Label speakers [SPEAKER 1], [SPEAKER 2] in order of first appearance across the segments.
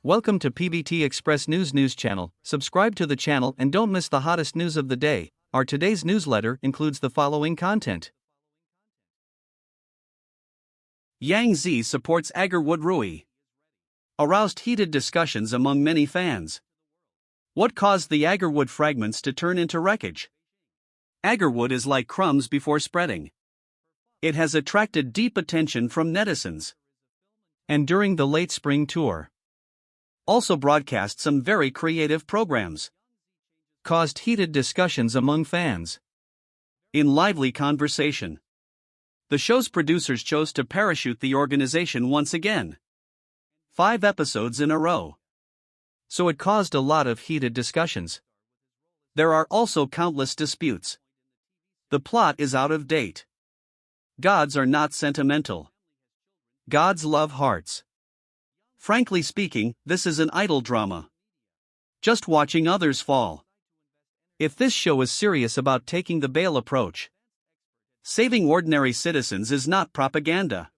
[SPEAKER 1] Welcome to pvtexpressnews news channel. Subscribe to the channel and don't miss the hottest news of the day. Our today's newsletter includes the following content. Yangzi supports Agarwood Rui. Aroused heated discussions among many fans. What caused the Agarwood fragments to turn into wreckage? Agarwood is like crumbs before spreading. It has attracted deep attention from netizens. And during the late spring tour, also broadcast some very creative programs. Caused heated discussions among fans. In lively conversation, the show's producers chose to parachute the organization once again. 5 episodes in a row. So it caused a lot of heated discussions. There are also countless disputes. The plot is out of date. Gods are not sentimental. Gods love hearts. Frankly speaking, this is an idle drama. Just watching others fall. If this show is serious about taking the Bale approach, saving ordinary citizens is not propaganda.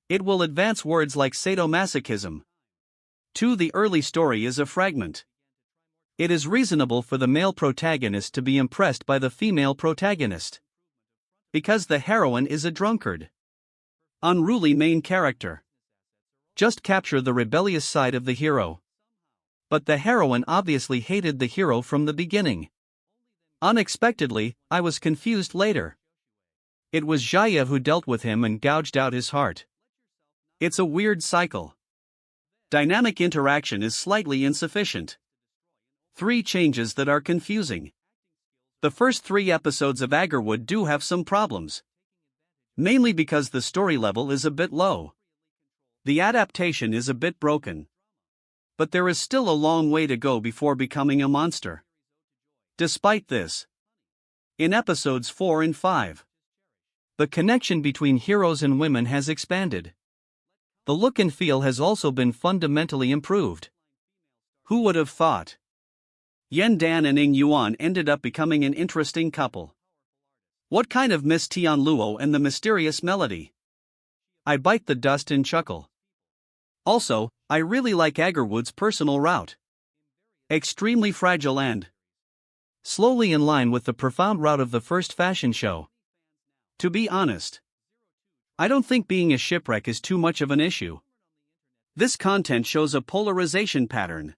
[SPEAKER 1] It will advance words like sadomasochism. 2. The early story is a fragment. It is reasonable for the male protagonist to be impressed by the female protagonist, because the heroine is a drunkard, unruly main character. Just capture the rebellious side of the hero. But the heroine obviously hated the hero from the beginning. Unexpectedly, I was confused later. It was Xiao who dealt with him and gouged out his heart. It's a weird cycle. Dynamic interaction is slightly insufficient. 3 changes that are confusing. The first 3 episodes of Agarwood do have some problems. Mainly because the story level is a bit low. The adaptation is a bit broken. But there is still a long way to go before becoming a monster. Despite this, in episodes 4 and 5, the connection between heroes and women has expanded. The look and feel has also been fundamentally improved. Who would have thought? Dan and Ying Yuan ended up becoming an interesting couple. What kind of Miss Tian Luo and the mysterious melody? I bite the dust and chuckle. Also, I really like Agarwood's personal route. Extremely fragile and slowly in line with the profound route of the first fashion show. To be honest, I don't think being a shipwreck is too much of an issue. This content shows a polarization pattern.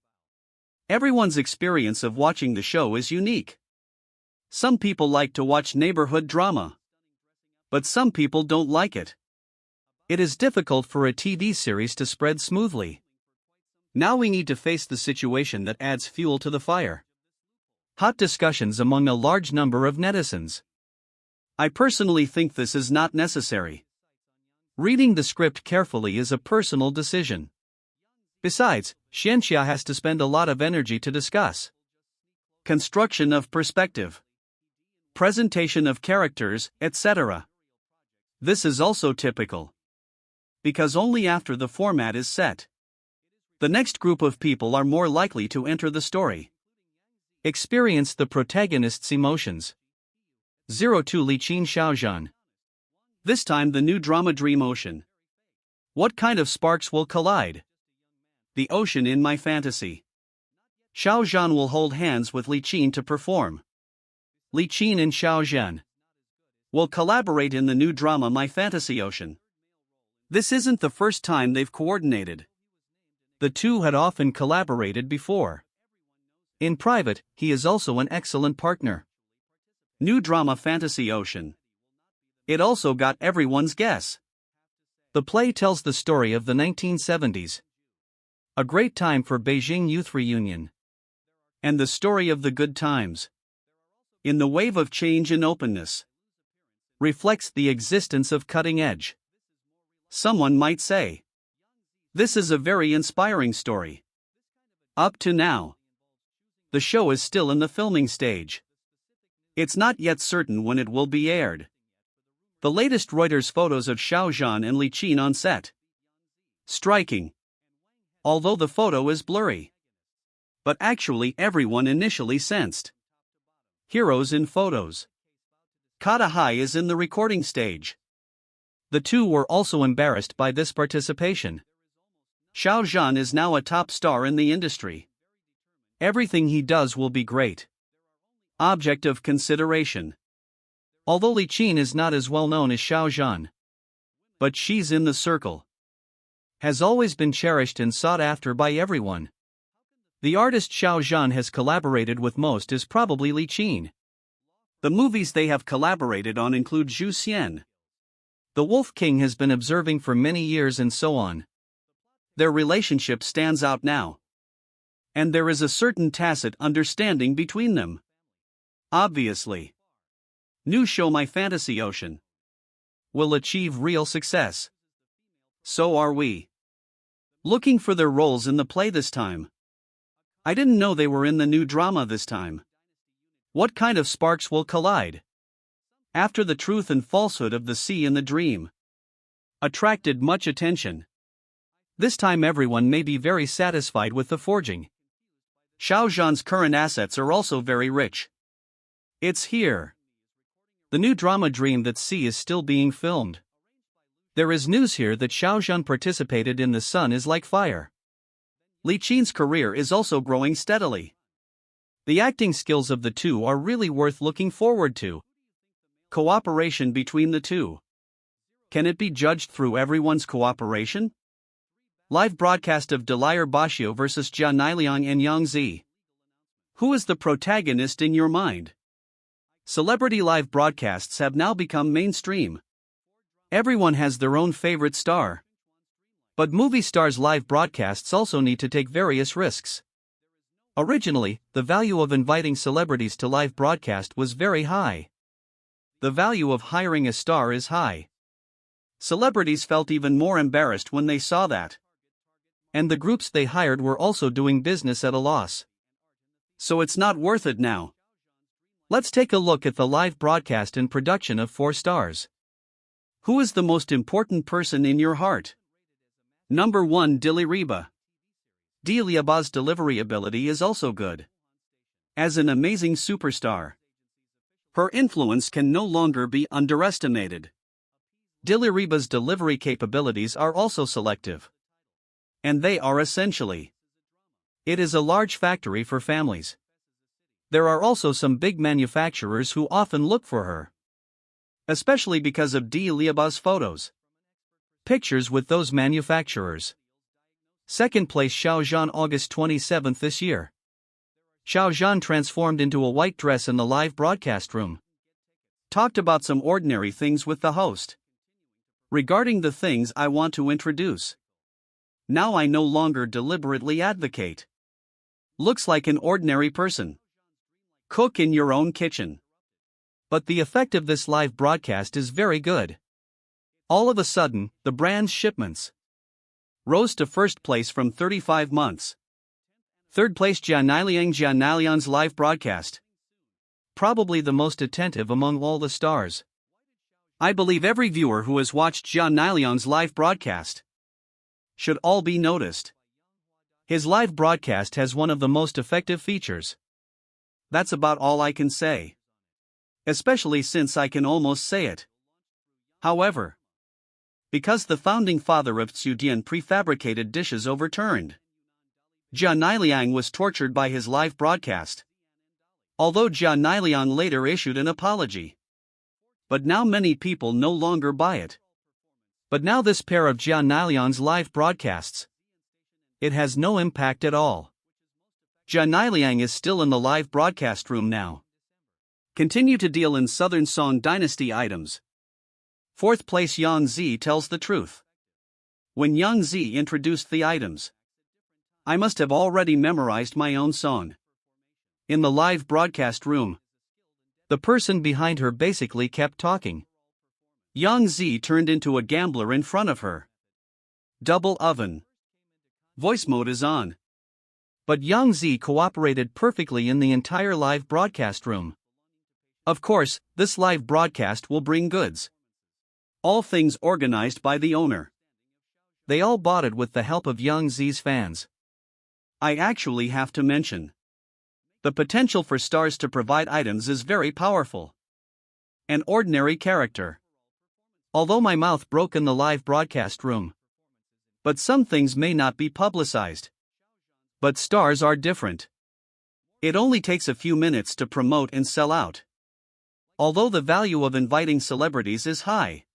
[SPEAKER 1] Everyone's experience of watching the show is unique. Some people like to watch neighborhood drama, but some people don't like it. It is difficult for a TV series to spread smoothly. Now we need to face the situation that adds fuel to the fire. Hot discussions among a large number of netizens. I personally think this is not necessary. Reading the script carefully is a personal decision. Besides, Shen has to spend a lot of energy to discuss construction of perspective, presentation of characters, etc. This is also typical, because only after the format is set, the next group of people are more likely to enter the story. Experience the protagonist's emotions. 02 Liqin Xiao. This time the new drama Dream Ocean. What kind of sparks will collide? The ocean in my fantasy. Xiao will hold hands with Liqin to perform. Liqin and Xiao will collaborate in the new drama My Fantasy Ocean. This isn't the first time they've coordinated. The two had often collaborated before. In private, he is also an excellent partner. New drama Fantasy Ocean. It also got everyone's guess. The play tells the story of the 1970s. A great time for Beijing youth reunion. And the story of the good times. In the wave of change and openness. Reflects the existence of cutting edge. Someone might say, this is a very inspiring story. Up to now, the show is still in the filming stage. It's not yet certain when it will be aired. The latest Reuters photos of Xiao and Liqin on set. Striking. Although the photo is blurry. But actually everyone initially sensed. Heroes in photos. Kata Hai is in the recording stage. The two were also embarrassed by this participation. Xiao Zhan is now a top star in the industry. Everything he does will be great. Object of consideration. Although Li Qin is not as well known as Xiao Zhan, but she's in the circle. Has always been cherished and sought after by everyone. The artist Xiao Zhan has collaborated with most is probably Li Qin. The movies they have collaborated on include Zhu Xian, The Wolf King has been observing for many years, and so on. Their relationship stands out now. And there is a certain tacit understanding between them. Obviously. New show My Fantasy Ocean will achieve real success. So are we. Looking for their roles in the play this time. I didn't know they were in the new drama this time. What kind of sparks will collide? After the truth and falsehood of the sea and the dream attracted much attention. This time everyone may be very satisfied with the forging. Xiao Zhan's current assets are also very rich. It's here. The new drama Dream That Sea is still being filmed. There is news here that Xiao Zhan participated in The Sun Is Like Fire. Li Qin's career is also growing steadily. The acting skills of the two are really worth looking forward to. Cooperation between the two. Can it be judged through everyone's cooperation? Live broadcast of Delir Bashio vs Jia Niliang and Yangzi. Who is the protagonist in your mind? Celebrity live broadcasts have now become mainstream. Everyone has their own favorite star. But movie stars' live broadcasts also need to take various risks. Originally, the value of inviting celebrities to live broadcast was very high. The value of hiring a star is high. Celebrities felt even more embarrassed when they saw that. And the groups they hired were also doing business at a loss. So it's not worth it now. Let's take a look at the live broadcast and production of 4 stars. Who is the most important person in your heart? Number 1, Diliriba. Diliaba's delivery ability is also good. As an amazing superstar, her influence can no longer be underestimated. Diliriba's delivery capabilities are also selective. And they are essentially. It is a large factory for families. There are also some big manufacturers who often look for her. Especially because of Diliaba's photos. Pictures with those manufacturers. Second place Xiao Zhan, August 27 this year. Xiao Zhan transformed into a white dress in the live broadcast room. Talked about some ordinary things with the host. Regarding the things I want to introduce. Now I no longer deliberately advocate. Looks like an ordinary person. Cook in your own kitchen. But the effect of this live broadcast is very good. All of a sudden, the brand's shipments rose to first place from 35 months. Third place Jia Niliang's live broadcast. Probably the most attentive among all the stars. I believe every viewer who has watched Jia Niliang's live broadcast should all be noticed. His live broadcast has one of the most effective features. That's about all I can say. Especially since I can almost say it. However, because the founding father of Tsudian prefabricated dishes overturned. Jia Niliang was tortured by his live broadcast. Although Jia Niliang later issued an apology. But now many people no longer buy it. But now this pair of Jia Niliang's live broadcasts. It has no impact at all. Jia Niliang is still in the live broadcast room now. Continue to deal in Southern Song Dynasty items. Fourth place Yangzi tells the truth. When Yangzi introduced the items, I must have already memorized my own song. In the live broadcast room, the person behind her basically kept talking. Yangzi turned into a gambler in front of her. Double oven. Voice mode is on. But Yangzi cooperated perfectly in the entire live broadcast room. Of course, this live broadcast will bring goods. All things organized by the owner. They all bought it with the help of Yangzi's fans. I actually have to mention. The potential for stars to provide items is very powerful. An ordinary character. Although my mouth broke in the live broadcast room. But some things may not be publicized. But stars are different. It only takes a few minutes to promote and sell out. Although the value of inviting celebrities is high.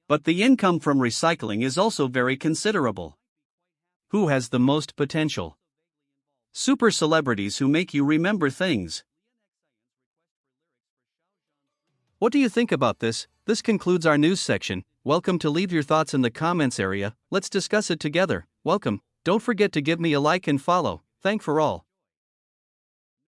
[SPEAKER 1] But the income from recycling is also very considerable. Who has the most potential? Super celebrities who make you remember things. What do you think about this? This concludes our news section. Welcome to leave your thoughts in the comments area. Let's discuss it together. Welcome. Don't forget to give me a like and follow. Thank for all.